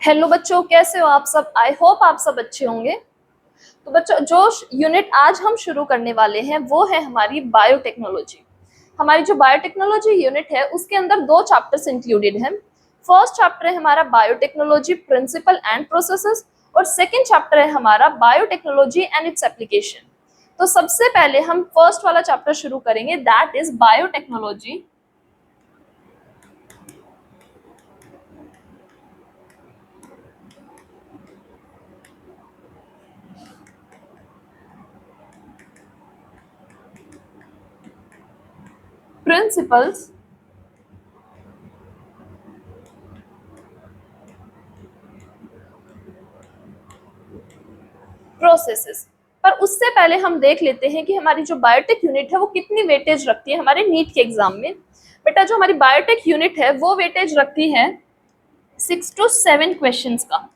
Hello बच्चों, कैसे हो आप सब। आई होप आप सब अच्छे होंगे। तो बच्चों, जो यूनिट आज हम शुरू करने वाले हैं वो है हमारी बायोटेक्नोलॉजी। हमारी जो बायोटेक्नोलॉजी यूनिट है उसके अंदर दो चैप्टर्स इंक्लूडेड हैं। फर्स्ट चैप्टर है हमारा बायोटेक्नोलॉजी प्रिंसिपल एंड प्रोसेसेस और सेकंड चैप्टर है हमारा बायोटेक्नोलॉजी एंड इट्स एप्लीकेशन। तो सबसे पहले हम फर्स्ट वाला चैप्टर शुरू करेंगे, that is biotechnology principles processes. पर उससे पहले हम देख लेते हैं कि हमारी जो बायोटेक यूनिट है वो कितनी वेटेज रखती है हमारे नीट के एग्जाम में। बेटा, जो हमारी बायोटेक यूनिट है वो वेटेज रखती है 6 to 7 क्वेश्चंस का।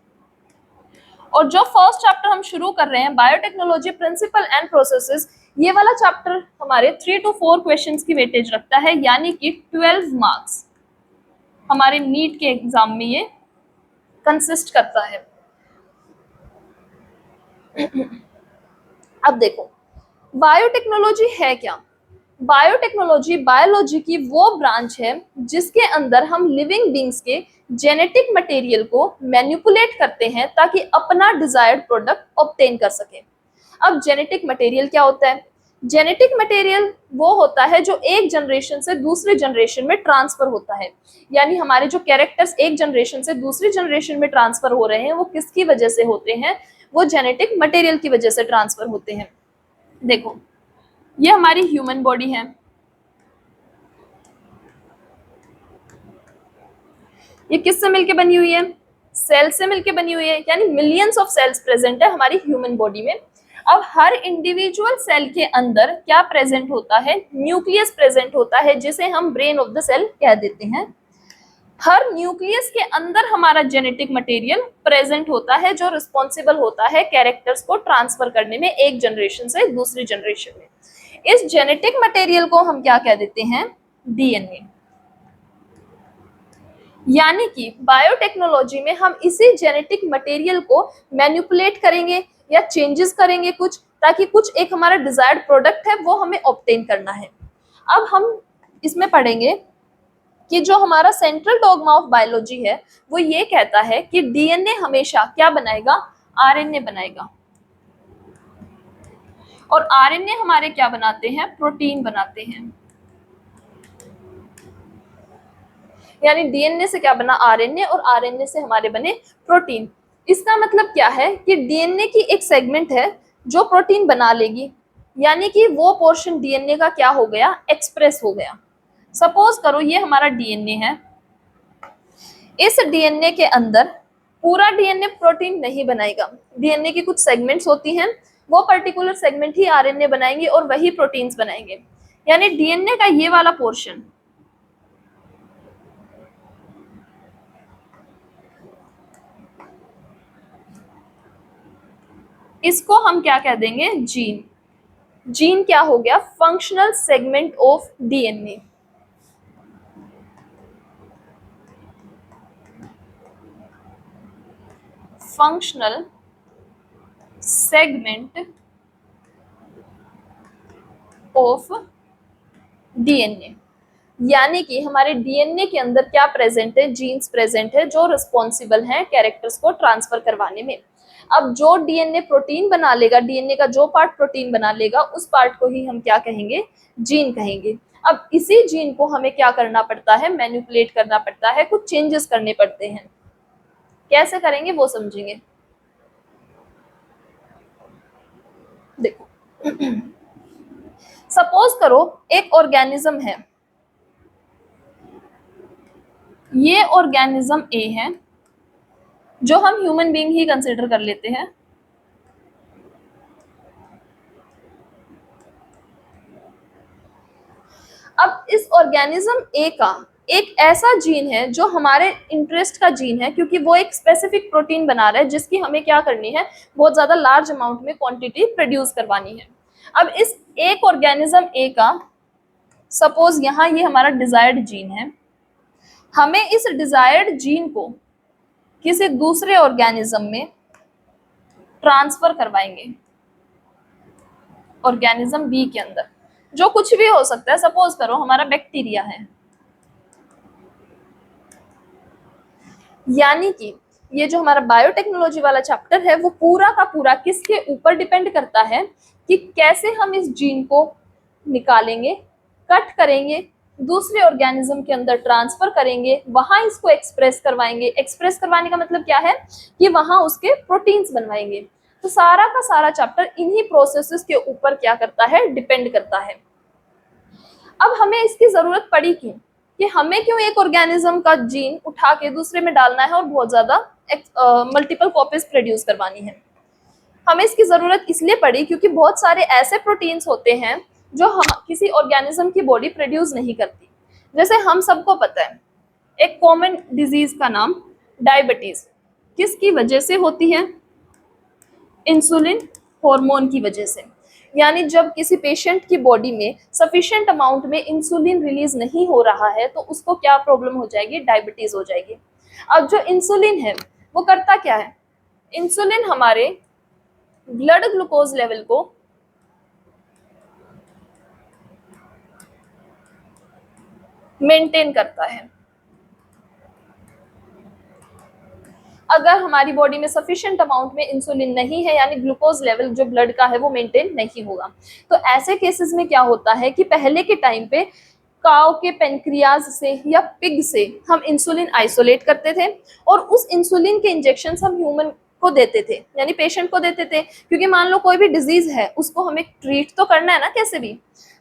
और जो फर्स्ट चैप्टर हम शुरू कर रहे हैं बायोटेक्नोलॉजी प्रिंसिपल एंड प्रोसेसेस, ये वाला चैप्टर हमारे 3 to 4 क्वेश्चंस की वेटेज रखता है, यानी कि 12 मार्क्स हमारे नीट के एग्जाम में ये कंसिस्ट करता है। अब देखो, बायोटेक्नोलॉजी है क्या। बायोटेक्नोलॉजी बायोलॉजी की वो ब्रांच है जिसके अंदर हम लिविंग बींग्स के जेनेटिक मटेरियल को मैनिपुलेट करते हैं ताकि अपना डिजायर्ड प्रोडक्ट ऑब्टेन कर सके। अब जेनेटिक मटेरियल क्या होता है? जेनेटिक मटेरियल वो होता है जो एक जनरेशन से दूसरे जनरेशन में ट्रांसफर होता है। यानी हमारे जो कैरेक्टर्स एक जनरेशन से दूसरी जनरेशन में ट्रांसफर हो रहे हैं वो किसकी वजह से होते हैं? वो जेनेटिक मटेरियल की वजह से ट्रांसफर होते हैं। देखो, ये हमारी ह्यूमन बॉडी है, ये किससे मिलके बनी हुई है? सेल से मिलके बनी हुई है, यानी मिलियंस ऑफ सेल्स प्रेजेंट है हमारी ह्यूमन बॉडी में। अब हर इंडिविजुअल सेल के अंदर क्या प्रेजेंट होता है? न्यूक्लियस प्रेजेंट होता है, जिसे हम ब्रेन ऑफ द सेल कह देते हैं। हर न्यूक्लियस के अंदर हमारा जेनेटिक मटेरियल प्रेजेंट होता है जो रिस्पॉन्सिबल होता है कैरेक्टर्स को ट्रांसफर करने में एक जनरेशन से दूसरी जनरेशन में। इस जेनेटिक मटेरियल को हम क्या कह देते हैं? डीएनए। यानी कि बायोटेक्नोलॉजी में हम इसी जेनेटिक मटेरियल को मैनिपुलेट करेंगे या चेंजेस करेंगे कुछ, ताकि कुछ एक हमारा डिजायर्ड प्रोडक्ट है वो हमें ऑब्टेन करना है। अब हम इसमें पढ़ेंगे कि जो हमारा सेंट्रल डॉगमा ऑफ बायोलॉजी है वो ये कहता है कि डीएनए हमेशा क्या बनाएगा? आरएनए बनाएगा। और आरएनए हमारे क्या बनाते हैं? प्रोटीन बनाते हैं। यानी डीएनए से क्या बना? आरएनए, और आरएनए से हमारे बने प्रोटीन। इसका मतलब क्या है कि डीएनए की एक सेगमेंट है जो प्रोटीन बना लेगी, यानी कि वो पोर्शन डीएनए का क्या हो गया? एक्सप्रेस हो गया। सपोज करो ये हमारा डीएनए है, इस डीएनए के अंदर पूरा डीएनए प्रोटीन नहीं बनाएगा। डीएनए की कुछ सेगमेंट्स होती हैं, वो पर्टिकुलर सेगमेंट ही आरएनए बनाएंगे और वही प्रोटीन्स बनाएंगे। यानी डीएनए का ये वाला पोर्शन, इसको हम क्या कह देंगे? जीन। जीन क्या हो गया? Functional segment of DNA. Functional segment of DNA, यानी कि हमारे डीएनए के अंदर क्या प्रेजेंट है? जीन्स प्रेजेंट है जो रिस्पॉन्सिबल हैं कैरेक्टर्स को ट्रांसफर करवाने में। अब जो डीएनए प्रोटीन बना लेगा, डीएनए का जो पार्ट प्रोटीन बना लेगा उस पार्ट को ही हम क्या कहेंगे? जीन कहेंगे। अब इसी जीन को हमें क्या करना पड़ता है? मैनिपुलेट करना पड़ता है, कुछ चेंजेस करने पड़ते हैं। कैसे करेंगे वो समझेंगे। देखो, सपोज करो एक ऑर्गेनिज्म है, ये ऑर्गेनिज्म ए है जो हम ह्यूमन बीइंग ही कंसिडर कर लेते हैं। अब इस ऑर्गेनिज्म ए का एक ऐसा जीन है जो हमारे इंटरेस्ट का जीन है, क्योंकि वो एक स्पेसिफिक प्रोटीन बना रहा है जिसकी हमें क्या करनी है? बहुत ज्यादा लार्ज अमाउंट में क्वांटिटी प्रोड्यूस करवानी है। अब इस एक ऑर्गेनिज्म ए का सपोज यहाँ ये हमारा डिजायर्ड जीन है, हमें इस डिजायर्ड जीन को किसी दूसरे ऑर्गेनिज्म में ट्रांसफर करवाएंगे, ऑर्गेनिज्म बी के अंदर, जो कुछ भी हो सकता है। सपोज करो हमारा बैक्टीरिया है, यानी कि ये जो हमारा बायोटेक्नोलॉजी वाला चैप्टर है वो पूरा का पूरा किसके ऊपर डिपेंड करता है कि कैसे हम इस जीन को निकालेंगे, कट करेंगे, दूसरे ऑर्गेनिज्म के अंदर ट्रांसफर करेंगे, वहां इसको एक्सप्रेस करवाएंगे। एक्सप्रेस करवाने का मतलब क्या है कि वहां उसके प्रोटीन्स बनवाएंगे। तो सारा का सारा चैप्टर इन्हीं प्रोसेसेस के ऊपर क्या करता है, डिपेंड करता है। अब हमें इसकी जरूरत पड़ी क्यों, कि हमें क्यों एक ऑर्गेनिज्म का जीन उठा के दूसरे में डालना है और बहुत ज्यादा मल्टीपल कॉपीज प्रोड्यूस करवानी है। हमें इसकी जरूरत इसलिए पड़ी क्योंकि बहुत सारे ऐसे प्रोटीन्स होते हैं जो हम किसी ऑर्गेनिज्म की बॉडी प्रोड्यूस नहीं करती। जैसे हम सबको पता है एक कॉमन डिजीज का नाम डायबिटीज किसकी वजह से होती है, इंसुलिन हार्मोन की वजह से। यानी जब किसी पेशेंट की बॉडी में सफिशिएंट अमाउंट में इंसुलिन रिलीज नहीं हो रहा है तो उसको क्या प्रॉब्लम हो जाएगी, डायबिटीज हो जाएगी। अब जो इंसुलिन है वो करता क्या है, इंसुलिन हमारे ब्लड ग्लूकोज लेवल को मेंटेन करता है। अगर हमारी बॉडी में सफिशिएंट अमाउंट में इंसुलिन नहीं है, यानी ग्लूकोज लेवल जो ब्लड का है वो मेंटेन नहीं होगा, तो ऐसे केसेस में क्या होता है कि पहले के टाइम पे काव के पेनक्रियाज से या पिग से हम इंसुलिन आइसोलेट करते थे और उस इंसुलिन के इंजेक्शन हम ह्यूमन को देते थे, यानी पेशेंट को देते थे। क्योंकि मान लो कोई भी डिजीज है उसको हमें ट्रीट तो करना है ना कैसे भी।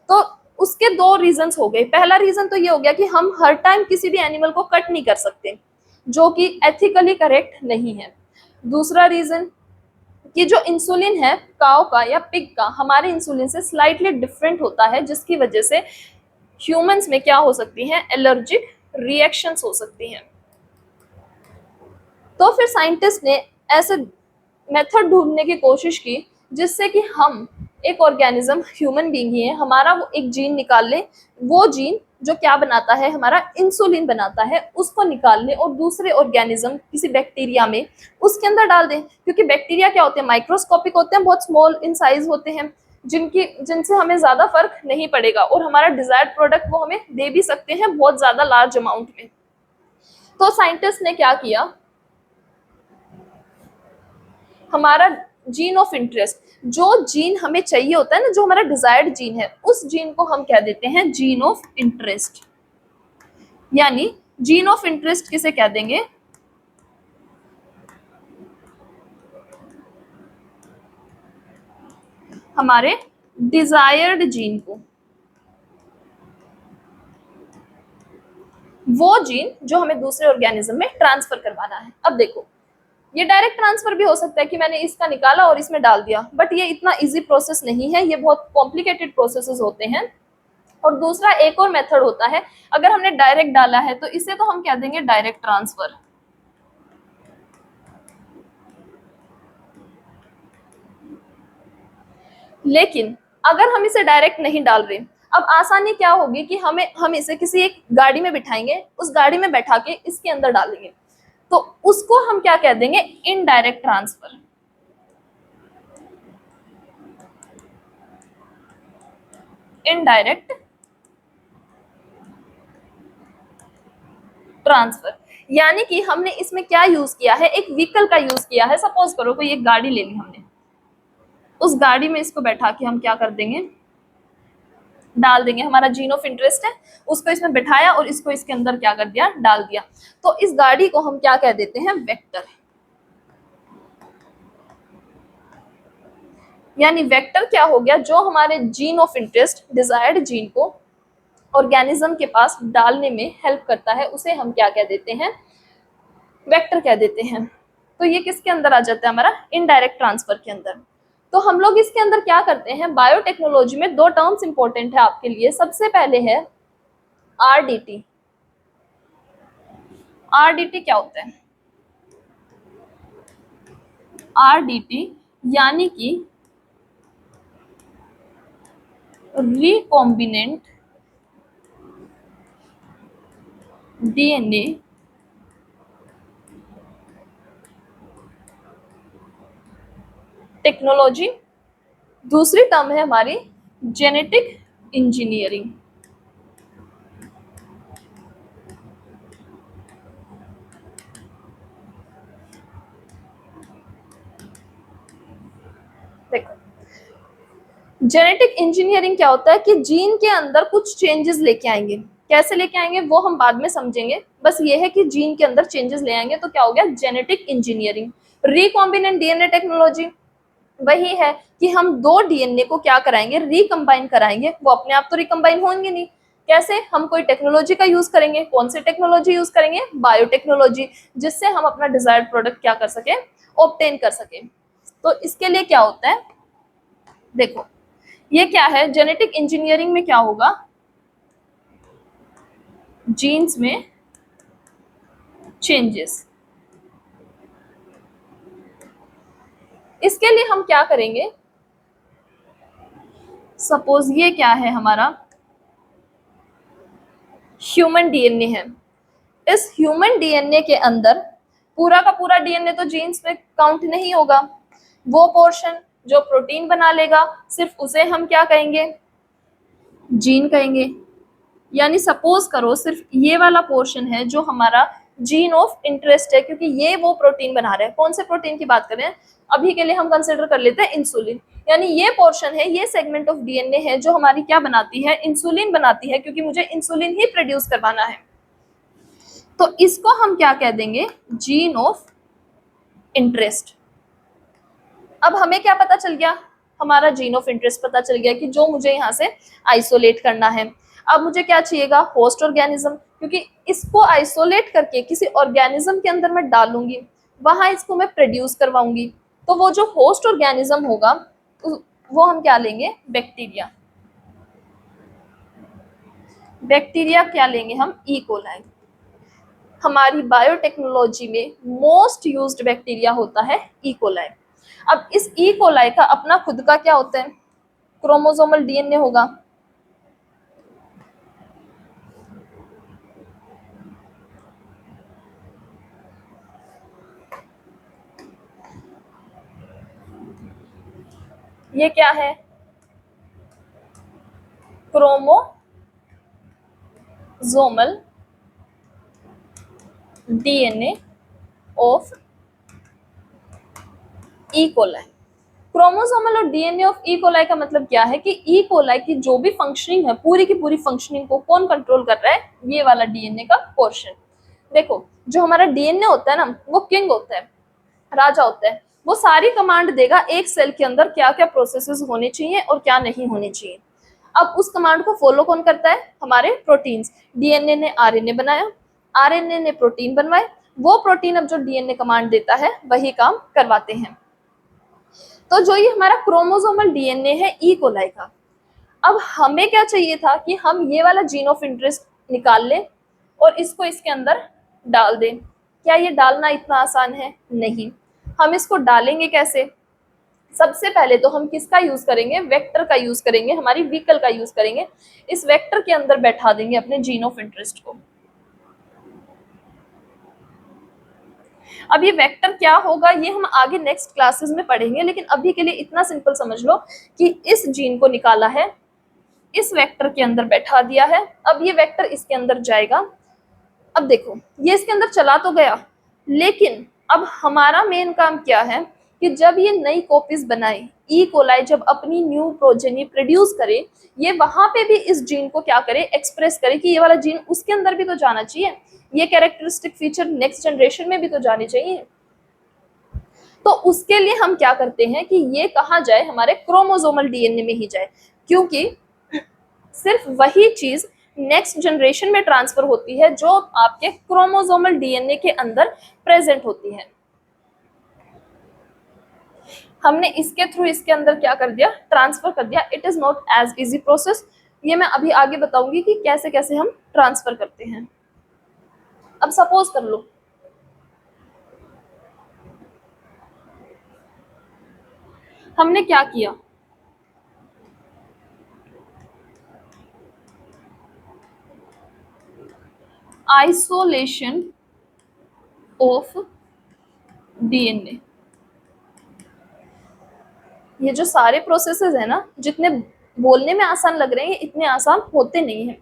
तो उसके दो रीजंस हो गए। पहला रीजन तो ये हो गया कि हम हर टाइम किसी भी एनिमल को कट नहीं कर सकते, जो कि एथिकली करेक्ट नहीं है। दूसरा रीजन कि जो इंसुलिन है काव का या पिग का हमारे इंसुलिन से स्लाइटली डिफरेंट होता है, जिसकी वजह से ह्यूमंस में क्या हो सकती हैं, एलर्जिक रिएक्शंस हो सकती हैं। तो फिर साइंटिस्ट ने ऐसे मेथड ढूंढने की कोशिश की जिससे कि हम एक ऑर्गेनिज्म, ह्यूमन बीइंग ही है, हमारा वो एक जीन निकाल ले, वो जीन जो क्या बनाता है, हमारा इंसुलिन बनाता है, उसको निकाल ले और दूसरे ऑर्गेनिज्म किसी बैक्टीरिया में उसके अंदर डाल दें। क्योंकि बैक्टीरिया क्या होते हैं, माइक्रोस्कोपिक होते हैं, बहुत स्मॉल इन साइज होते हैं, जिनसे हमें ज्यादा फर्क नहीं पड़ेगा और हमारा डिजायर्ड प्रोडक्ट वो हमें दे भी सकते हैं बहुत ज्यादा लार्ज अमाउंट में। तो साइंटिस्ट ने क्या किया, हमारा जीन ऑफ इंटरेस्ट, जो जीन हमें चाहिए होता है ना, जो हमारा डिजायर्ड जीन है, उस जीन को हम क्या देते हैं, जीन ऑफ इंटरेस्ट। यानी जीन ऑफ इंटरेस्ट किसे कह देंगे, हमारे डिजायर्ड जीन को, वो जीन जो हमें दूसरे ऑर्गेनिज्म में ट्रांसफर करवाना है। अब देखो ये डायरेक्ट ट्रांसफर भी हो सकता है कि मैंने इसका निकाला और इसमें डाल दिया, बट ये इतना इजी प्रोसेस नहीं है, ये बहुत कॉम्प्लिकेटेड प्रोसेसेस होते हैं। और दूसरा एक और मेथड होता है, अगर हमने डायरेक्ट डाला है तो इसे तो हम कह देंगे डायरेक्ट ट्रांसफर। लेकिन अगर हम इसे डायरेक्ट नहीं डाल रहे, अब आसानी क्या होगी कि हम इसे किसी एक गाड़ी में बिठाएंगे, उस गाड़ी में बैठा के इसके अंदर डालेंगे, तो उसको हम क्या कह देंगे, इनडायरेक्ट ट्रांसफर। इनडायरेक्ट ट्रांसफर यानी कि हमने इसमें क्या यूज किया है, एक व्हीकल का यूज किया है। सपोज करो कोई एक गाड़ी ले ली हमने, उस गाड़ी में इसको बैठा के हम क्या कर देंगे, डाल देंगे, हमारा जीन ऑफ इंटरेस्ट है, उसको इसमें बिठाया और इसको इसके अंदर क्या कर दिया, डाल दिया। तो इस गाड़ी को हम क्या कह देते हैं, वेक्टर। यानी वेक्टर क्या हो गया, जो हमारे gene of interest, desired gene को ऑर्गेनिज्म के पास डालने में हेल्प करता है, उसे हम क्या कह देते हैं, वेक्टर कह देते हैं। तो ये किसके अंदर आ जाता है, हमारा इनडायरेक्ट ट्रांसफर के अंदर। तो हम लोग इसके अंदर क्या करते हैं, बायोटेक्नोलॉजी में दो टर्म्स इंपॉर्टेंट है आपके लिए। सबसे पहले है आरडीटी। आरडीटी क्या होता है, आरडीटी यानी कि रिकॉम्बिनेंट डीएनए टेक्नोलॉजी, दूसरी टर्म है हमारी जेनेटिक इंजीनियरिंग। देखो, जेनेटिक इंजीनियरिंग क्या होता है कि जीन के अंदर कुछ चेंजेस लेके आएंगे। कैसे लेके आएंगे वो हम बाद में समझेंगे, बस ये है कि जीन के अंदर चेंजेस ले आएंगे तो क्या हो गया, genetic engineering. Recombinant DNA technology वही है कि हम दो डीएनए को क्या कराएंगे, रिकंबाइन कराएंगे। वो अपने आप तो रिकंबाइन होंगे नहीं, कैसे, हम कोई टेक्नोलॉजी का यूज करेंगे। कौन सी टेक्नोलॉजी यूज करेंगे, बायोटेक्नोलॉजी, जिससे हम अपना डिजायर्ड प्रोडक्ट क्या कर सके, ऑब्टेन कर सके। तो इसके लिए क्या होता है, देखो ये क्या है, जेनेटिक इंजीनियरिंग में क्या होगा, जीन्स में चेंजेस। इसके लिए हम क्या करेंगे, सपोज ये क्या है, हमारा ह्यूमन डीएनए है। इस ह्यूमन डीएनए के अंदर पूरा का पूरा डीएनए तो जीन्स में काउंट नहीं होगा। वो पोर्शन जो प्रोटीन बना लेगा सिर्फ उसे हम क्या कहेंगे, जीन कहेंगे। यानी सपोज करो सिर्फ ये वाला पोर्शन है जो हमारा जीन ऑफ इंटरेस्ट है, क्योंकि ये वो प्रोटीन बना रहे हैं। कौन से प्रोटीन की बात करें, अभी के लिए हम कंसिडर कर लेते हैं इंसुलिन। यानी ये पोर्शन है, ये सेगमेंट ऑफ डीएनए है जो हमारी क्या बनाती है, इंसुलिन बनाती है, क्योंकि मुझे इंसुलिन ही प्रोड्यूस करवाना है। तो इसको हम क्या कह देंगे, जीन ऑफ इंटरेस्ट। अब हमें क्या पता चल गया, हमारा जीन ऑफ इंटरेस्ट पता चल गया कि जो मुझे यहाँ से आइसोलेट करना है। अब मुझे क्या चाहिएगा, होस्ट ऑर्गेनिज्म, क्योंकि इसको आइसोलेट करके किसी ऑर्गेनिज्म के अंदर मैं डालूंगी, वहां इसको मैं प्रोड्यूस करवाऊंगी। तो वो जो होस्ट ऑर्गेनिज्म होगा वो हम क्या लेंगे, बैक्टीरिया। बैक्टीरिया क्या लेंगे हम, ई कोलाई। हमारी बायोटेक्नोलॉजी में मोस्ट यूज्ड बैक्टीरिया होता है ई कोलाई। अब इस ई कोलाई का अपना खुद का क्या होता है, क्रोमोसोमल डीएनए होगा। ये क्या है, chromosomal DNA of E coli. Chromosomal और डीएनए ऑफ ई कोलाई का मतलब क्या है कि ई कोलाई की जो भी फंक्शनिंग है, पूरी की पूरी फंक्शनिंग को कौन कंट्रोल कर रहा है, ये वाला डीएनए का पोर्शन। देखो जो हमारा डीएनए होता है ना, वो किंग होता है, राजा होता है। वो सारी कमांड देगा एक सेल के अंदर क्या क्या प्रोसेसेस होने चाहिए और क्या नहीं होने चाहिए। अब उस कमांड को फॉलो कौन करता है, हमारे प्रोटीन्स। डीएनए ने आरएनए बनाया, आरएनए ने प्रोटीन बनवाए, वो प्रोटीन अब जो डीएनए कमांड देता है वही काम करवाते हैं। तो जो ये हमारा क्रोमोसोमल डीएनए है ई कोलाई का, अब हमें क्या चाहिए था कि हम ये वाला जीन ऑफ इंटरेस्ट निकाल लें और इसको इसके अंदर डाल दें। क्या ये डालना इतना आसान है, नहीं। हम इसको डालेंगे कैसे, सबसे पहले तो हम किसका यूज करेंगे, वेक्टर का यूज करेंगे, हमारी व्हीकल का यूज करेंगे। इस वेक्टर के अंदर बैठा देंगे अपने जीन ऑफ इंटरेस्ट को। अब ये वेक्टर क्या होगा ये हम आगे नेक्स्ट क्लासेस में पढ़ेंगे, लेकिन अभी के लिए इतना सिंपल समझ लो कि इस जीन को निकाला है, इस वेक्टर के अंदर बैठा दिया है। अब ये वेक्टर इसके अंदर जाएगा। अब देखो ये इसके अंदर चला तो गया, लेकिन अब हमारा मेन काम क्या है कि जब ये नई कॉपीज बनाए, ई कोलाई जब अपनी न्यू प्रोजेनी प्रोड्यूस करे, ये वहां पे भी इस जीन को क्या करे, एक्सप्रेस करे कि ये वाला जीन उसके अंदर भी तो जाना चाहिए, ये कैरेक्टरिस्टिक फीचर नेक्स्ट जनरेशन में भी तो जाने चाहिए। तो उसके लिए हम क्या करते हैं कि ये कहाँ जाए, हमारे क्रोमोसोमल डीएनए में ही जाए, क्योंकि सिर्फ वही चीज नेक्स्ट जनरेशन में ट्रांसफर होती है जो आपके क्रोमोसोमल डीएनए के अंदर प्रेजेंट होती है। हमने इसके थ्रू इसके अंदर क्या कर दिया, ट्रांसफर कर दिया। It is not as easy process, ये मैं अभी आगे बताऊंगी कि कैसे कैसे हम ट्रांसफर करते हैं। अब सपोज कर लो हमने क्या किया, आइसोलेशन ऑफ डीएनए। ये जो सारे प्रोसेसेस है ना, जितने बोलने में आसान लग रहे हैं, ये इतने आसान होते नहीं हैं।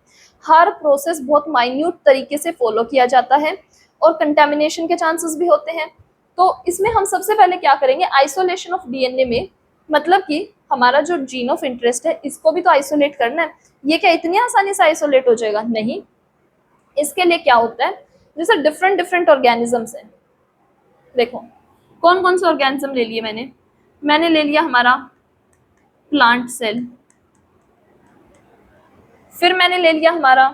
हर प्रोसेस बहुत माइन्यूट तरीके से फॉलो किया जाता है और कंटेमिनेशन के चांसेस भी होते हैं। तो इसमें हम सबसे पहले क्या करेंगे, आइसोलेशन ऑफ डीएनए में, मतलब कि हमारा जो जीन ऑफ इंटरेस्ट है इसको भी तो आइसोलेट करना है। ये क्या इतनी आसानी से आइसोलेट हो जाएगा? नहीं। इसके लिए क्या होता है, जैसे डिफरेंट डिफरेंट ऑर्गेनिजम्स हैं। देखो कौन कौन से ऑर्गेनिज्म ले लिए मैंने ले लिया हमारा प्लांट सेल, फिर मैंने ले लिया हमारा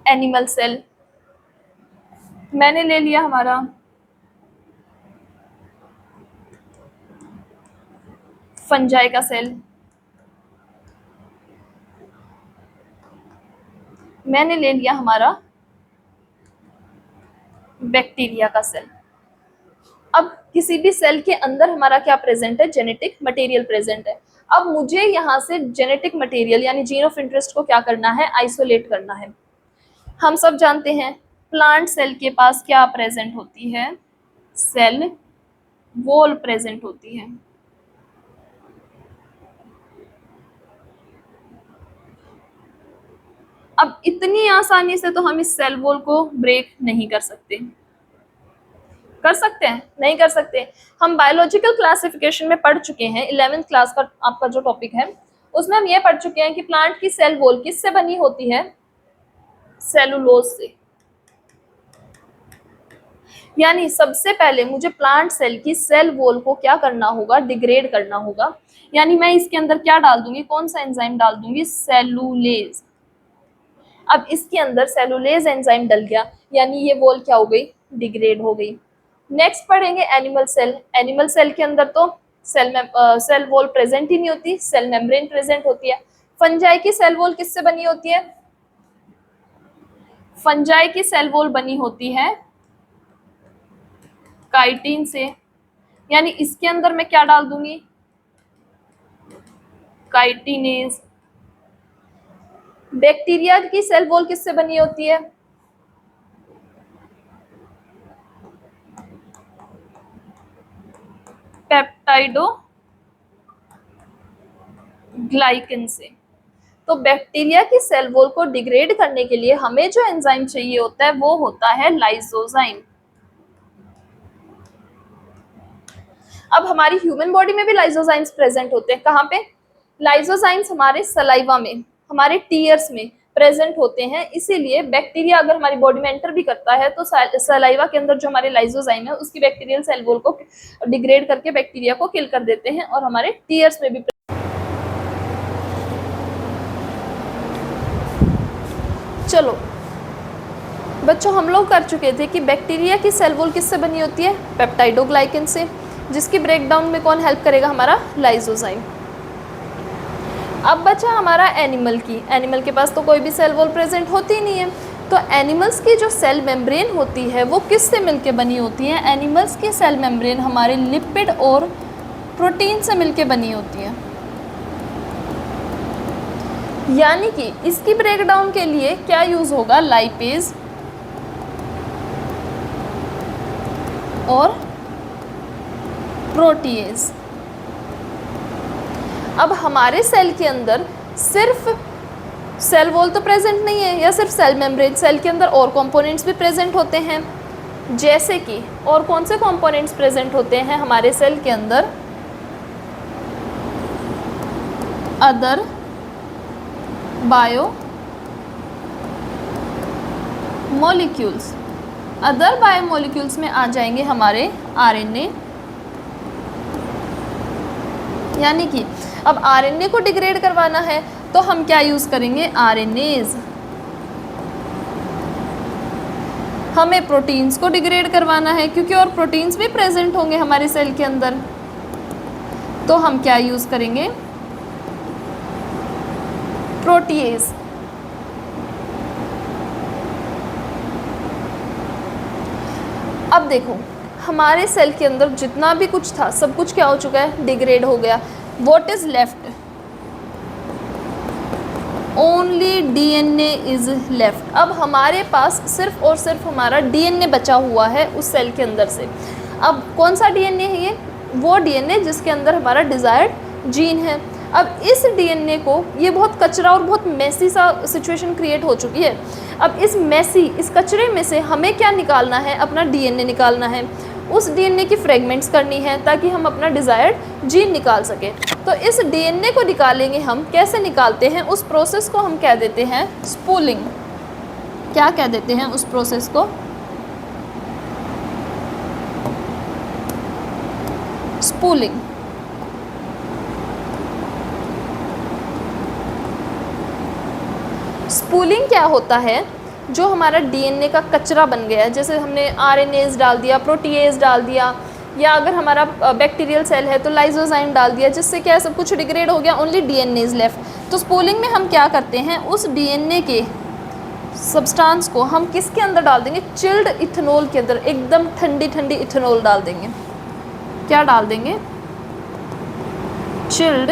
एनिमल सेल, मैंने ले लिया हमारा फंजाई का सेल, मैंने ले लिया हमारा बैक्टीरिया का सेल। अब किसी भी सेल के अंदर हमारा क्या प्रेजेंट है, जेनेटिक मटेरियल प्रेजेंट है। अब मुझे यहाँ से जेनेटिक मटेरियल यानी जीन ऑफ इंटरेस्ट को क्या करना है, आइसोलेट करना है। हम सब जानते हैं प्लांट सेल के पास क्या प्रेजेंट होती है, सेल वॉल प्रेजेंट होती है। अब इतनी आसानी से तो हम इस सेल वॉल को ब्रेक नहीं कर सकते। कर सकते हैं? नहीं कर सकते। हम बायोलॉजिकल क्लासिफिकेशन में पढ़ चुके हैं, 11th क्लास का आपका जो टॉपिक है उसमें हम ये पढ़ चुके हैं कि प्लांट की सेल वॉल किससे बनी होती है, सेलुलोज से। यानी सबसे पहले मुझे प्लांट सेल की सेल वॉल को क्या करना होगा, डिग्रेड करना होगा। यानी मैं इसके अंदर क्या डाल दूंगी, कौन सा एंजाइम डाल दूंगी, सेलुलेज। अब इसके अंदर सेलुलेज एंजाइम डल गया, यानी ये वॉल क्या हो गई, डिग्रेड हो गई। नेक्स्ट पढ़ेंगे एनिमल सेल। एनिमल सेल के अंदर तो सेल वॉल प्रेजेंट ही नहीं होती, सेल मेम्ब्रेन प्रेजेंट होती है। फंजाई की सेल वॉल किससे बनी होती है, फंजाई की सेल वॉल बनी होती है काइटिन से। यानी इसके अंदर मैं क्या डाल दूंगी, काइटिनेज। बैक्टीरिया की सेल वॉल किससे बनी होती है, पेप्टाइडो ग्लाइकन से। तो बैक्टीरिया की सेल वॉल को डिग्रेड करने के लिए हमें जो एंजाइम चाहिए होता है वो होता है लाइसोजाइम। अब हमारी ह्यूमन बॉडी में भी लाइसोजाइम्स प्रेजेंट होते हैं। कहाँ पे, लाइसोजाइम्स हमारे सलाइवा में, हमारे टीयर्स में प्रेजेंट होते हैं। इसीलिए बैक्टीरिया अगर हमारी बॉडी में एंटर भी करता है तो सलाइवा के अंदर जो हमारे लाइसोजाइम है उसकी बैक्टीरियल सेल वॉल को डिग्रेड करके बैक्टीरिया को किल कर देते हैं और हमारे टीयर्स में भी। चलो बच्चों, हम लोग कर चुके थे कि बैक्टीरिया की सेल वॉल किससे बनी होती है, पेप्टाइडोग्लाइकन से, जिसकी ब्रेकडाउन में कौन हेल्प करेगा, हमारा लाइसोजाइम। अब बचा हमारा एनिमल की। एनिमल के पास तो कोई भी सेल वॉल प्रेजेंट होती नहीं है, तो एनिमल्स की जो सेल मेम्ब्रेन होती है वो किससे मिलके बनी होती है, एनिमल्स की सेल मेम्ब्रेन हमारे लिपिड और प्रोटीन से मिलके बनी होती है। यानी कि इसकी ब्रेकडाउन के लिए क्या यूज होगा, लाइपेज और प्रोटीएज। अब हमारे सेल के अंदर सिर्फ सेल वॉल तो प्रेजेंट नहीं है या सिर्फ सेल मेम्ब्रेन, सेल के अंदर और कंपोनेंट्स भी प्रेजेंट होते हैं। जैसे कि और कौन से कंपोनेंट्स प्रेजेंट होते हैं हमारे सेल के अंदर, other bio molecules. Other bio molecules में आ जाएंगे हमारे आरएनए। यानी कि अब आरएनए को डिग्रेड करवाना है तो हम क्या यूज़ करेंगे, आरएनएज। हमें प्रोटीन्स को डिग्रेड करवाना है क्योंकि और प्रोटीन्स भी प्रेजेंट होंगे हमारे सेल के अंदर, तो हम क्या यूज़ करेंगे, प्रोटीएज। अब देखो हमारे सेल के अंदर जितना भी कुछ था सब कुछ क्या हो चुका है, डिग्रेड हो गया। What is left, only DNA is left. अब हमारे पास सिर्फ और सिर्फ हमारा डीएनए बचा हुआ है उस सेल के अंदर से। अब कौन सा डीएनए है ये? वो डीएनए जिसके अंदर हमारा डिज़ायर्ड जीन है। अब इस डीएनए को, ये बहुत कचरा और बहुत मेसी सा सिचुएशन क्रिएट हो चुकी है। अब इस कचरे में से हमें क्या निकालना है? अपना डीएनए निकालना है। उस डीएनए की फ्रेगमेंट्स करनी है ताकि हम अपना डिज़ायर्ड जीन निकाल सकें। तो इस डीएनए को निकालेंगे हम। कैसे निकालते हैं? उस प्रोसेस को हम कह देते हैं स्पूलिंग। क्या कह देते हैं उस प्रोसेस को? स्पूलिंग। स्पूलिंग क्या होता है? जो हमारा डीएनए का कचरा बन गया है, जैसे हमने आरएनएज डाल दिया, प्रोटीएज डाल दिया, या अगर हमारा बैक्टीरियल सेल है तो लाइसोजाइम डाल दिया, जिससे क्या है सब कुछ डिग्रेड हो गया, ओनली डीएनए इज लेफ्ट। तो स्पूलिंग में हम क्या करते हैं? उस डीएनए के सब्सटेंस को हम किसके अंदर डाल देंगे? चिल्ड इथेनॉल के अंदर। एकदम ठंडी ठंडी इथेनॉल डाल देंगे। क्या डाल देंगे? Chilled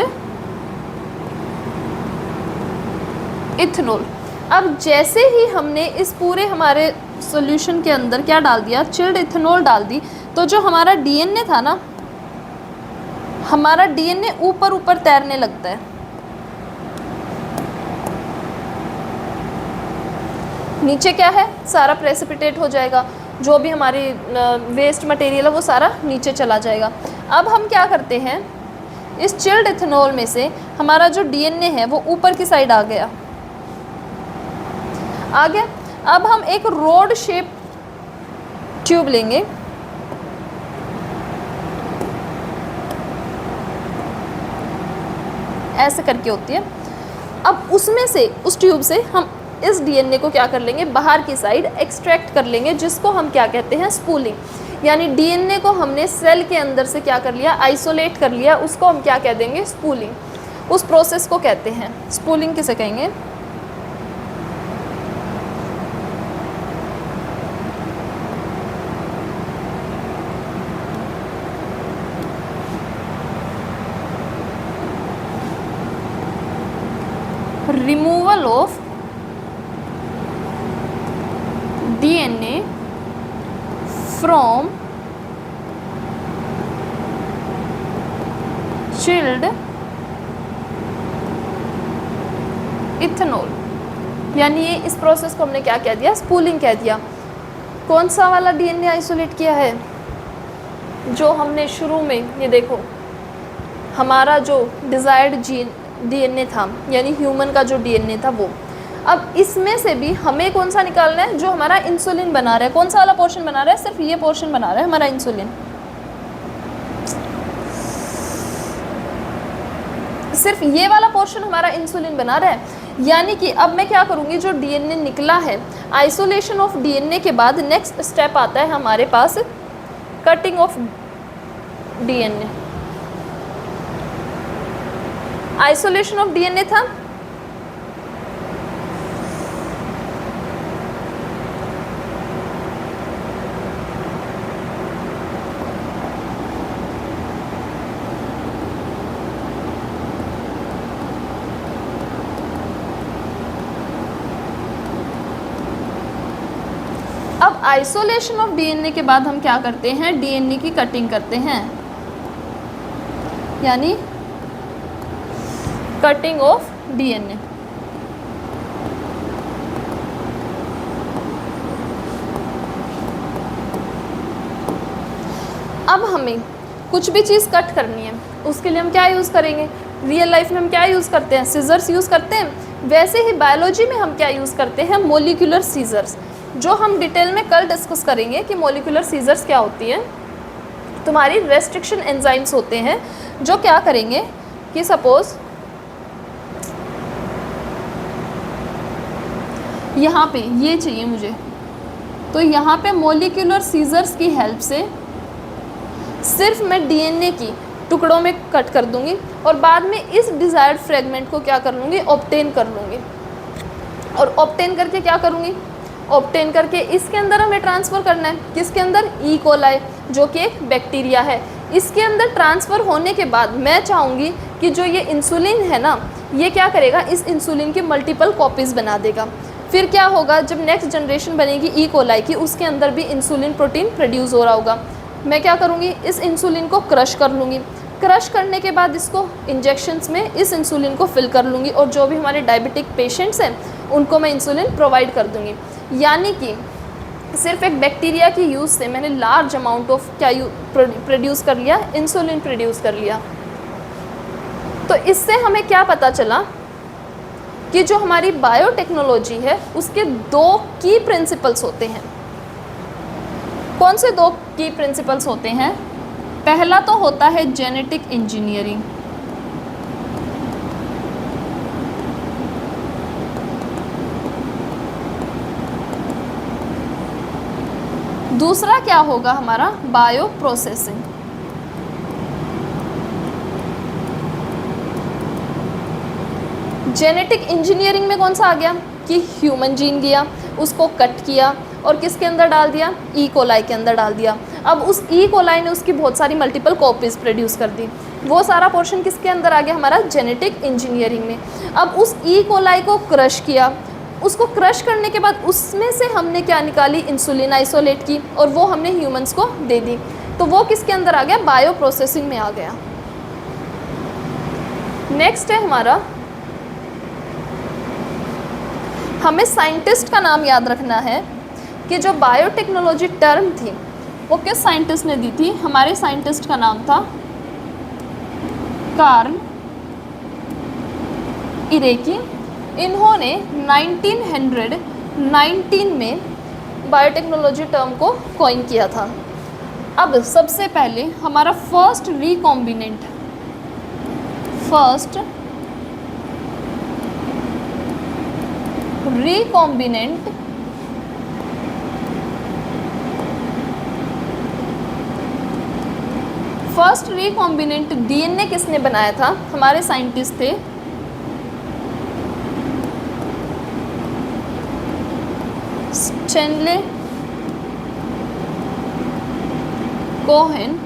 ethanol. अब जैसे ही हमने इस पूरे हमारे सॉल्यूशन के अंदर क्या डाल दिया? चिल्ड इथेनॉल डाल दी, तो जो हमारा डीएनए था ना, हमारा डीएनए ऊपर ऊपर तैरने लगता है। नीचे क्या है? सारा प्रेसिपिटेट हो जाएगा। जो भी हमारी वेस्ट मटेरियल है वो सारा नीचे चला जाएगा। अब हम क्या करते हैं? इस चिल्ड इथेनॉल में से हमारा जो डीएनए है वो ऊपर की साइड आ गया। अब हम एक रोड शेप ट्यूब लेंगे। ऐसे करके होती है। अब उसमें से, उस ट्यूब से हम इस डीएनए को क्या कर लेंगे? बाहर की साइड एक्सट्रैक्ट कर लेंगे, जिसको हम क्या कहते हैं? स्पूलिंग। यानी डीएनए को हमने सेल के अंदर से क्या कर लिया? आइसोलेट कर लिया। उसको हम क्या कह देंगे? स्पूलिंग। उस प्रोसेस को कहते हैं स्पूलिंग। किसे कहेंगे? Removal of DNA from chilled ethanol. यानी ये इस प्रोसेस को हमने क्या कह दिया? स्पूलिंग कह दिया। कौन सा वाला डीएनए आइसोलेट किया है? जो हमने शुरू में, ये देखो, हमारा जो डिज़ायर्ड जीन डीएनए था, यानी ह्यूमन का जो डीएनए था वो। अब इसमें से भी हमें कौन सा निकालना है? जो हमारा इंसुलिन बना रहा है। कौन सा वाला पोर्शन बना रहा है? सिर्फ ये पोर्शन बना रहा है हमारा इंसुलिन। सिर्फ ये वाला पोर्शन हमारा इंसुलिन बना रहा है। यानी कि अब मैं क्या करूँगी? जो डीएनए निकला है, आइसोलेशन ऑफ डीएनए के बाद नेक्स्ट स्टेप आता है हमारे पास cutting of DNA. Isolation of DNA था, अब आइसोलेशन ऑफ डीएनए के बाद हम क्या करते हैं? डीएनए की कटिंग करते हैं, यानी कटिंग ऑफ डीएनए। अब हमें कुछ भी चीज़ कट करनी है, उसके लिए हम क्या यूज़ करेंगे? रियल लाइफ में हम क्या यूज़ करते हैं? सीजर्स यूज़ करते हैं। वैसे ही बायोलॉजी में हम क्या यूज़ करते हैं? मोलिकुलर सीजर्स, जो हम डिटेल में कल डिस्कस करेंगे कि मोलिकुलर सीजर्स क्या होती है। तुम्हारी रेस्ट्रिक्शन एंजाइम्स होते हैं जो क्या करेंगे कि सपोज़ यहाँ पे ये चाहिए मुझे, तो यहाँ पे मोलिकुलर सीजर्स की हेल्प से सिर्फ मैं डीएनए की टुकड़ों में कट कर दूंगी और बाद में इस डिज़ायर्ड फ्रेगमेंट को क्या कर लूँगी? ऑब्टेन कर लूँगी। और ऑब्टेन करके क्या करूँगी? ऑब्टेन करके इसके अंदर हमें ट्रांसफ़र करना है। किसके अंदर? ई कोलाई, जो कि एक बैक्टीरिया है। इसके अंदर ट्रांसफ़र होने के बाद मैं चाहूँगी कि जो ये इंसुलिन है ना, ये क्या करेगा, इस इंसुलिन की मल्टीपल कॉपीज़ बना देगा। फिर क्या होगा, जब नेक्स्ट जनरेशन बनेगी ई कोलाई की, उसके अंदर भी इंसुलिन प्रोटीन प्रोड्यूस हो रहा होगा। मैं क्या करूँगी, इस इंसुलिन को क्रश कर लूँगी। क्रश करने के बाद इसको इंजेक्शंस में इस इंसुलिन को फिल कर लूँगी, और जो भी हमारे डायबिटिक पेशेंट्स हैं उनको मैं इंसुलिन प्रोवाइड कर दूँगी। यानी कि सिर्फ एक बैक्टीरिया की यूज़ से मैंने लार्ज अमाउंट ऑफ क्या प्रोड्यूस कर लिया, इंसुलिन प्रोड्यूस कर लिया। तो इससे हमें क्या पता चला कि जो हमारी बायोटेक्नोलॉजी है उसके 2 की प्रिंसिपल्स होते हैं। कौन से 2 की प्रिंसिपल्स होते हैं? पहला तो होता है जेनेटिक इंजीनियरिंग, दूसरा क्या होगा हमारा, बायो प्रोसेसिंग। जेनेटिक इंजीनियरिंग में कौन सा आ गया कि ह्यूमन जीन लिया, उसको कट किया और किसके अंदर डाल दिया, ई कोलाई के अंदर डाल दिया। अब उस ई कोलाई ने उसकी बहुत सारी मल्टीपल कॉपीज़ प्रोड्यूस कर दी। वो सारा पोर्शन किसके अंदर आ गया, हमारा जेनेटिक इंजीनियरिंग में। अब उस ई कोलाई को क्रश किया, उसको क्रश करने के बाद उसमें से हमने क्या निकाली, इंसुलिन आइसोलेट की, और वो हमने ह्यूमंस को दे दी। तो वो किसके अंदर आ गया, बायो प्रोसेसिंग में आ गया। नेक्स्ट है हमारा, हमें साइंटिस्ट का नाम याद रखना है कि जो बायोटेक्नोलॉजी टर्म थी वो किस साइंटिस्ट ने दी थी। हमारे साइंटिस्ट का नाम था कार्ल इरेकी। इन्होंने 1919 में बायोटेक्नोलॉजी टर्म को कॉइन किया था। अब सबसे पहले हमारा फर्स्ट रिकॉम्बिनेंट डीएनए किसने बनाया था, हमारे साइंटिस्ट थे Stanley Cohen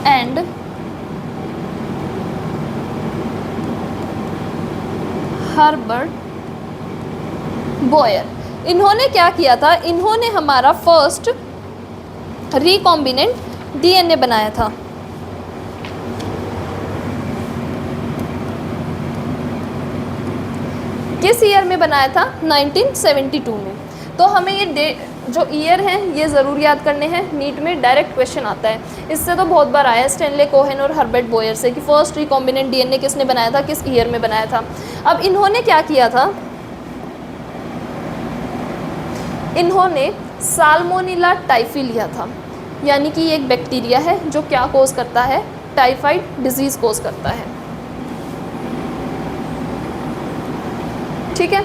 and Herbert Boyer. इन्होंने क्या किया था, इन्होंने हमारा फर्स्ट रिकॉम्बिनेंट डीएनए बनाया था। किस ईयर में बनाया था, 1972 में। तो हमें ये जो ईयर हैं ये ज़रूर याद करने हैं, नीट में डायरेक्ट क्वेश्चन आता है। इससे तो बहुत बार आया है स्टैनले कोहेन और हर्बर्ट बोयर से कि फर्स्ट रिकॉम्बिनेंट डीएनए किसने बनाया था, किस ईयर में बनाया था। अब इन्होंने क्या किया था, इन्होंने साल्मोनेला टाइफी लिया था। यानी कि ये एक बैक्टीरिया है जो क्या कोज करता है, टाइफाइड डिजीज़ कोज करता है। ठीक है,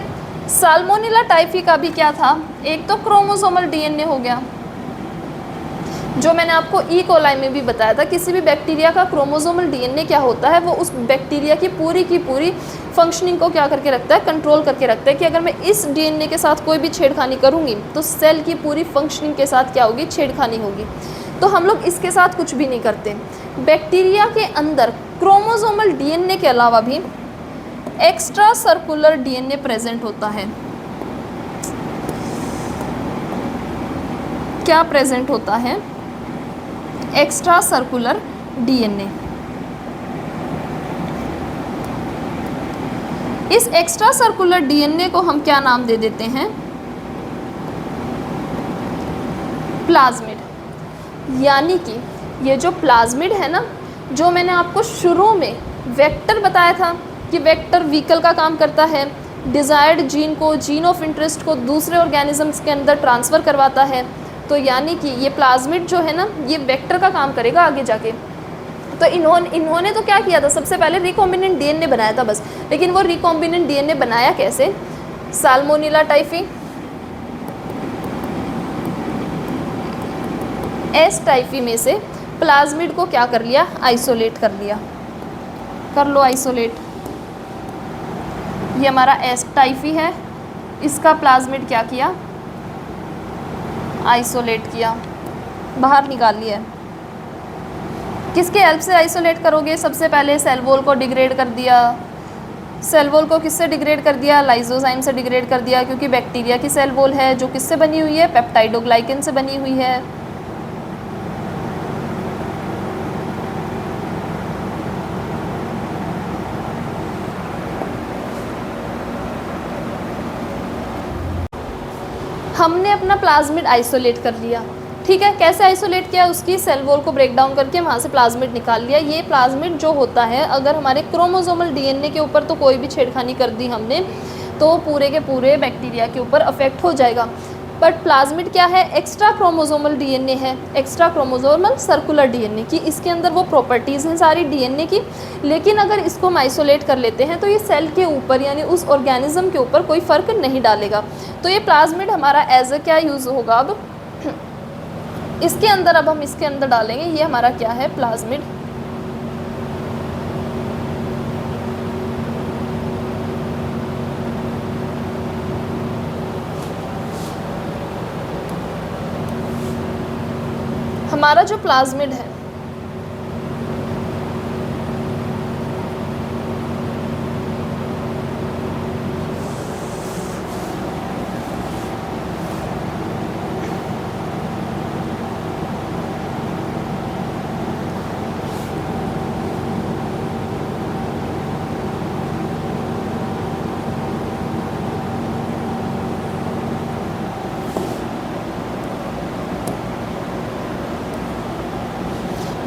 साल्मोनेला टाइफी का भी क्या था, एक तो क्रोमोसोमल डीएनए हो गया, जो मैंने आपको ई कोलाई में भी बताया था। किसी भी बैक्टीरिया का क्रोमोसोमल डीएनए क्या होता है, वो उस बैक्टीरिया की पूरी फंक्शनिंग को क्या करके रखता है, कंट्रोल करके रखता है कि अगर मैं इस डीएनए के साथ कोई भी छेड़खानी करूँगी तो सेल की पूरी फंक्शनिंग के साथ क्या होगी, छेड़खानी होगी। तो हम लोग इसके साथ कुछ भी नहीं करते। बैक्टीरिया के अंदर क्रोमोसोमल डीएनए के अलावा भी एक्स्ट्रा सर्कुलर डीएनए प्रेजेंट होता है। क्या प्रेजेंट होता है, एक्स्ट्रा सर्कुलर डीएनए। इस एक्स्ट्रा सर्कुलर डीएनए को हम क्या नाम दे देते हैं, प्लाज्मिड। यानी कि ये जो प्लाज्मिड है ना, जो मैंने आपको शुरू में वेक्टर बताया था कि वेक्टर व्हीकल का काम करता है, डिज़ायर्ड जीन को, जीन ऑफ इंटरेस्ट को दूसरे ऑर्गेनिजम्स के अंदर ट्रांसफ़र करवाता है। तो यानी कि ये प्लाज्मिड जो है ना, ये वेक्टर का काम करेगा आगे जाके। तो इन्होंने तो क्या किया था, सबसे पहले रिकॉम्बिनेंट डीएनए बनाया था बस। लेकिन वो रिकॉम्बिनेंट डीएनए बनाया कैसे, साल्मोनेला टाइफी, एस टाइफी में से प्लाज्मिड को क्या कर लिया, आइसोलेट कर लिया। कर लो आइसोलेट। ये हमारा एस टाइफी है, इसका प्लाज्मिड क्या किया, आइसोलेट किया, बाहर निकाल लिया। किसके हेल्प से आइसोलेट करोगे? सबसे पहले सेल वॉल को डिग्रेड कर दिया। सेल वॉल को किससे डिग्रेड कर दिया? लाइसोजाइम से डिग्रेड कर दिया, क्योंकि बैक्टीरिया की सेल वॉल है जो किससे बनी हुई है? पेप्टाइडोग्लाइकन से बनी हुई है। हमने अपना प्लाज्मिड आइसोलेट कर लिया, ठीक है। कैसे आइसोलेट किया? उसकी सेल वॉल को ब्रेक डाउन करके वहाँ से प्लाज्मिड निकाल लिया। ये प्लाज्मिड जो होता है, अगर हमारे क्रोमोसोमल डीएनए के ऊपर तो कोई भी छेड़खानी कर दी हमने तो पूरे के पूरे बैक्टीरिया के ऊपर अफेक्ट हो जाएगा। बट प्लाज्मिड क्या है? एक्स्ट्रा क्रोमोसोमल डीएनए है, एक्स्ट्रा क्रोमोसोमल सर्कुलर डीएनए की। इसके अंदर वो प्रॉपर्टीज़ हैं सारी डीएनए की। लेकिन अगर इसको हम आइसोलेट कर लेते हैं तो ये सेल के ऊपर यानी उस ऑर्गेनिज्म के ऊपर कोई फ़र्क नहीं डालेगा। तो ये प्लाज्मिड हमारा एज अ क्या यूज़ होगा? अब इसके अंदर, अब हम इसके अंदर डालेंगे, ये हमारा क्या है? प्लाज्मिड। हमारा जो प्लाज्मिड है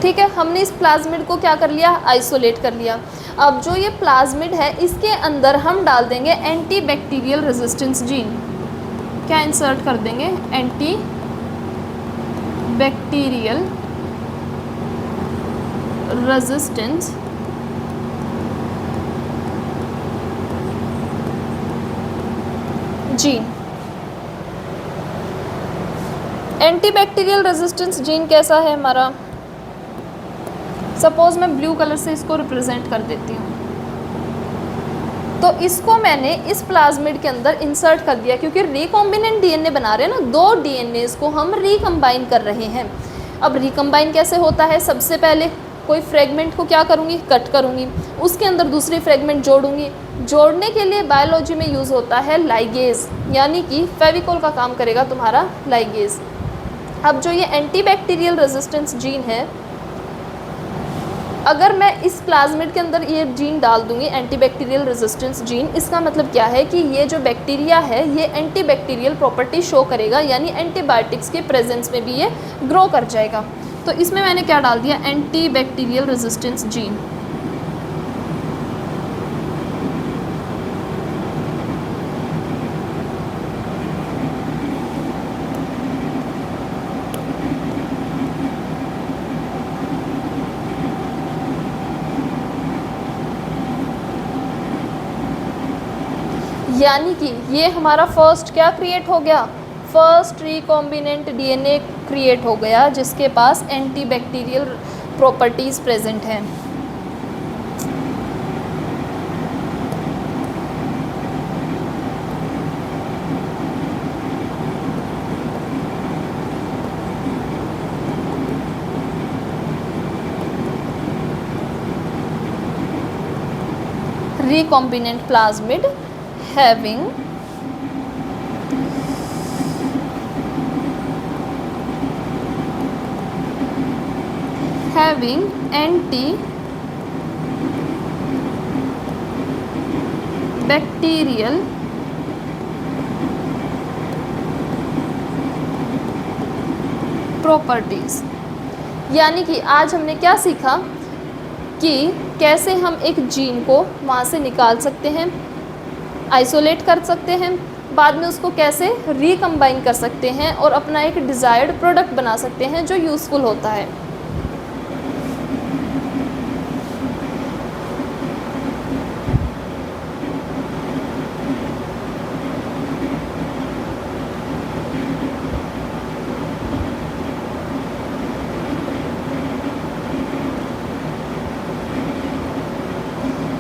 ठीक है, हमने इस प्लाज्मिड को क्या कर लिया? आइसोलेट कर लिया। अब जो ये प्लाज्मिड है इसके अंदर हम डाल देंगे एंटी बैक्टीरियल रेजिस्टेंस जीन। क्या इंसर्ट कर देंगे? Anti bacterial resistance gene. Anti bacterial resistance gene कैसा है हमारा? सपोज मैं ब्लू कलर से इसको रिप्रेजेंट कर देती हूँ। तो इसको मैंने इस प्लाज्मिड के अंदर इंसर्ट कर दिया, क्योंकि रिकॉम्बिनेंट डीएनए बना रहे हैं ना, दो डीएनए को हम रिकम्बाइन कर रहे हैं। अब रिकम्बाइन कैसे होता है? सबसे पहले कोई फ्रेगमेंट को क्या करूँगी? कट करूँगी, उसके अंदर दूसरी फ्रेगमेंट जोड़ूंगी। जोड़ने के लिए बायोलॉजी में यूज़ होता है लाइगेज, यानी कि फेविकोल का काम करेगा तुम्हारा लाइगेज। अब जो ये एंटी बैक्टीरियल रेजिस्टेंस जीन है, अगर मैं इस प्लाज्मिड के अंदर ये जीन डाल दूंगी, एंटीबैक्टीरियल रेजिस्टेंस जीन, इसका मतलब क्या है कि ये जो बैक्टीरिया है ये एंटीबैक्टीरियल प्रॉपर्टी शो करेगा, यानी एंटीबायोटिक्स के प्रेजेंस में भी ये ग्रो कर जाएगा। तो इसमें मैंने क्या डाल दिया? Antibacterial resistance gene. यानी कि ये हमारा फर्स्ट क्या क्रिएट हो गया? फर्स्ट रिकॉम्बिनेंट डीएनए क्रिएट हो गया जिसके पास एंटीबैक्टीरियल प्रॉपर्टीज़ प्रेजेंट हैं। recombinant plasmid having antibacterial properties. यानी कि आज हमने क्या सीखा कि कैसे हम एक जीन को वहाँ से निकाल सकते हैं, आइसोलेट कर सकते हैं, बाद में उसको कैसे रिकम्बाइन कर सकते हैं और अपना एक डिज़ायर्ड प्रोडक्ट बना सकते हैं जो यूज़फुल होता है।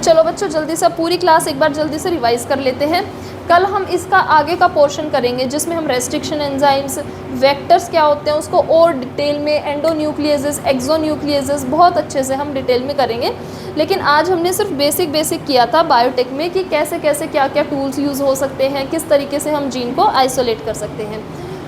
चलो बच्चों, जल्दी से पूरी क्लास एक बार जल्दी से रिवाइज कर लेते हैं। कल हम इसका आगे का पोर्शन करेंगे जिसमें हम रेस्ट्रिक्शन एंजाइम्स, वेक्टर्स क्या होते हैं उसको और डिटेल में, एंडोन्यूक्लियसेस, एक्सोन्यूक्लियसेस बहुत अच्छे से हम डिटेल में करेंगे। लेकिन आज हमने सिर्फ बेसिक किया था बायोटेक में कि कैसे कैसे क्या क्या टूल्स यूज़ हो सकते हैं, किस तरीके से हम जीन को आइसोलेट कर सकते हैं।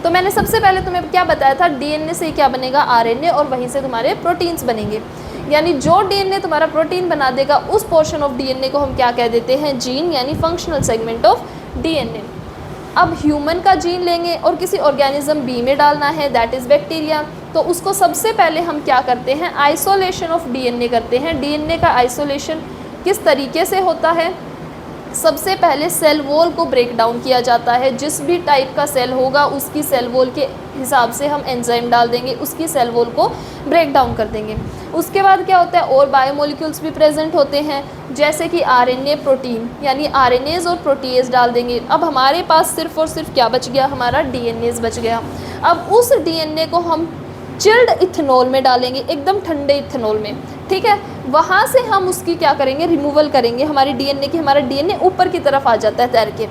तो मैंने सबसे पहले तुम्हें क्या बताया था, डीएनए से क्या बनेगा, आरएनए, और वहीं से तुम्हारे प्रोटीन्स बनेंगे। यानी जो डीएनए तुम्हारा प्रोटीन बना देगा उस पोर्शन ऑफ डीएनए को हम क्या कह देते हैं, जीन, यानी फंक्शनल सेगमेंट ऑफ डीएनए। अब ह्यूमन का जीन लेंगे और किसी ऑर्गेनिज्म बी में डालना है, दैट इज़ बैक्टीरिया, तो उसको सबसे पहले हम क्या करते हैं, आइसोलेशन ऑफ डीएनए करते हैं। डीएनए का आइसोलेशन किस तरीके से होता है, सबसे पहले सेल वॉल को ब्रेक डाउन किया जाता है। जिस भी टाइप का सेल होगा उसकी सेल वॉल के हिसाब से हम एंजाइम डाल देंगे, उसकी सेल वॉल को ब्रेक डाउन कर देंगे। उसके बाद क्या होता है, और बायोमोलिक्यूल्स भी प्रेजेंट होते हैं, जैसे कि आरएनए, प्रोटीन, यानी आरएनएज और प्रोटीएज डाल देंगे। अब हमारे पास सिर्फ और सिर्फ क्या बच गया, हमारा डीएनएज बच गया। अब उस डीएनए को हम चिल्ड इथेनॉल में डालेंगे, एकदम ठंडे इथेनॉल में, ठीक है। वहाँ से हम उसकी क्या करेंगे, रिमूवल करेंगे हमारी डीएनए की। हमारा डीएनए ऊपर की तरफ आ जाता है तैर के।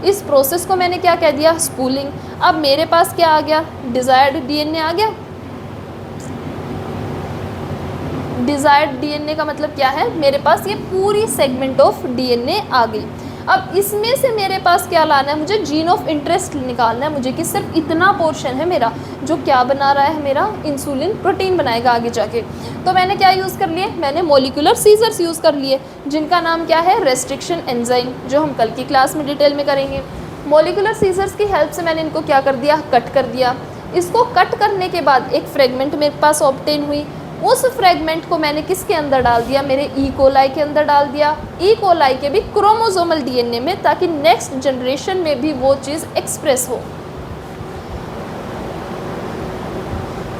इस प्रोसेस को मैंने क्या कह दिया, स्पूलिंग। अब मेरे पास क्या आ गया, डिज़ायर्ड डीएनए आ गया। डिज़ायर्ड डीएनए का मतलब क्या है, मेरे पास ये पूरी सेगमेंट ऑफ डीएनए आ गई। अब इसमें से मेरे पास क्या लाना है, मुझे जीन ऑफ इंटरेस्ट निकालना है मुझे, कि सिर्फ इतना पोर्शन है मेरा जो क्या बना रहा है, मेरा इंसुलिन प्रोटीन बनाएगा आगे जाके। तो मैंने क्या यूज़ कर लिए, मैंने मोलिकुलर सीजर्स यूज़ कर लिए, जिनका नाम क्या है, रेस्ट्रिक्शन एंजाइम, जो हम कल की क्लास में डिटेल में करेंगे। मोलिकुलर सीजर्स की हेल्प से मैंने इनको क्या कर दिया, कट कर दिया। इसको कट करने के बाद एक फ्रेगमेंट मेरे पास ऑब्टेन हुई। उस फ्रेगमेंट को मैंने किसके अंदर डाल दिया, मेरे ई कोलाई के अंदर डाल दिया, ई कोलाई के भी क्रोमोसोमल डीएनए में, ताकि नेक्स्ट जनरेशन में भी वो चीज़ एक्सप्रेस हो।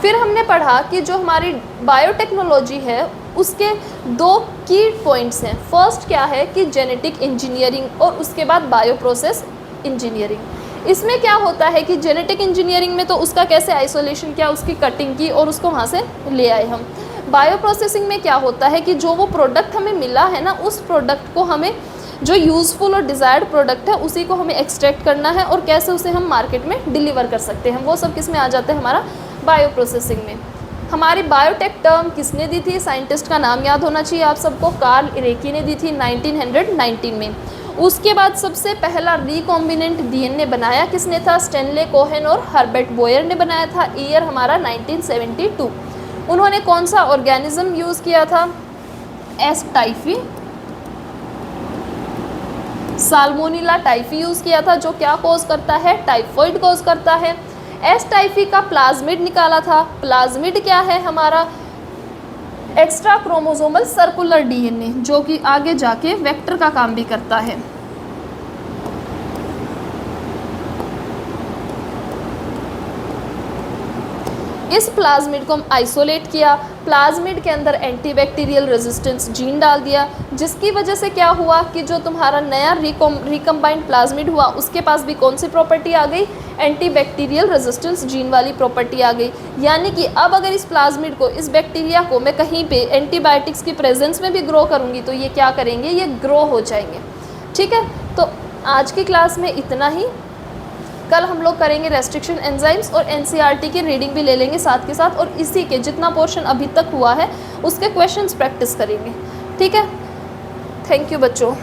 फिर हमने पढ़ा कि जो हमारी बायोटेक्नोलॉजी है उसके दो की पॉइंट्स हैं। फर्स्ट क्या है कि जेनेटिक इंजीनियरिंग, और उसके बाद बायो प्रोसेस इंजीनियरिंग। इसमें क्या होता है कि जेनेटिक इंजीनियरिंग में तो उसका कैसे आइसोलेशन किया, उसकी कटिंग की और उसको वहाँ से ले आए हम। बायो प्रोसेसिंग में क्या होता है कि जो वो प्रोडक्ट हमें मिला है ना, उस प्रोडक्ट को हमें, जो यूज़फुल और डिज़ायर्ड प्रोडक्ट है उसी को हमें एक्सट्रैक्ट करना है और कैसे उसे हम मार्केट में डिलीवर कर सकते हैं, वो सब किस में आ जाता है, हमारा बायो प्रोसेसिंग में। हमारी बायोटेक टर्म किसने दी थी, साइंटिस्ट का नाम याद होना चाहिए आप सबको, कार्ल इरेकी ने दी थी 1919 में। उसके बाद सबसे पहला रिकॉम्बिनेंट डीएनए बनाया किसने था, स्टेनले कोहेन और हर्बर्ट बोयर ने बनाया था। ईयर हमारा 1972। उन्होंने कौन सा ऑर्गेनिज्म यूज़ किया था, S typhi, salmonella typhi use किया था, जो क्या कॉज करता है, टाइफॉइड कॉज करता है। एस टाइफी का प्लाज्मिड निकाला था। प्लाज्मिड क्या है, हमारा एक्स्ट्रा क्रोमोसोमल सर्कुलर डीएनए, जो कि आगे जाके वेक्टर का काम भी करता है। इस प्लाज्मिड को हम आइसोलेट किया। प्लाज्मिड के अंदर एंटीबैक्टीरियल रेजिस्टेंस जीन डाल दिया, जिसकी वजह से क्या हुआ कि जो तुम्हारा नया रिकम्बाइंड प्लाज्मिड हुआ उसके पास भी कौन सी प्रॉपर्टी आ गई, एंटीबैक्टीरियल रेजिस्टेंस जीन वाली प्रॉपर्टी आ गई। यानी कि अब अगर इस प्लाज्मिड को, इस बैक्टीरिया को मैं कहीं पे एंटीबायोटिक्स की प्रेजेंस में भी ग्रो करूँगी तो ये क्या करेंगे, ये ग्रो हो जाएंगे। ठीक है, तो आज की क्लास में इतना ही। कल हम लोग करेंगे रेस्ट्रिक्शन एंजाइम्स और एनसीईआरटी की रीडिंग भी ले लेंगे साथ के साथ, और इसी के जितना पोर्शन अभी तक हुआ है उसके क्वेश्चंस प्रैक्टिस करेंगे। ठीक है, थैंक यू बच्चों।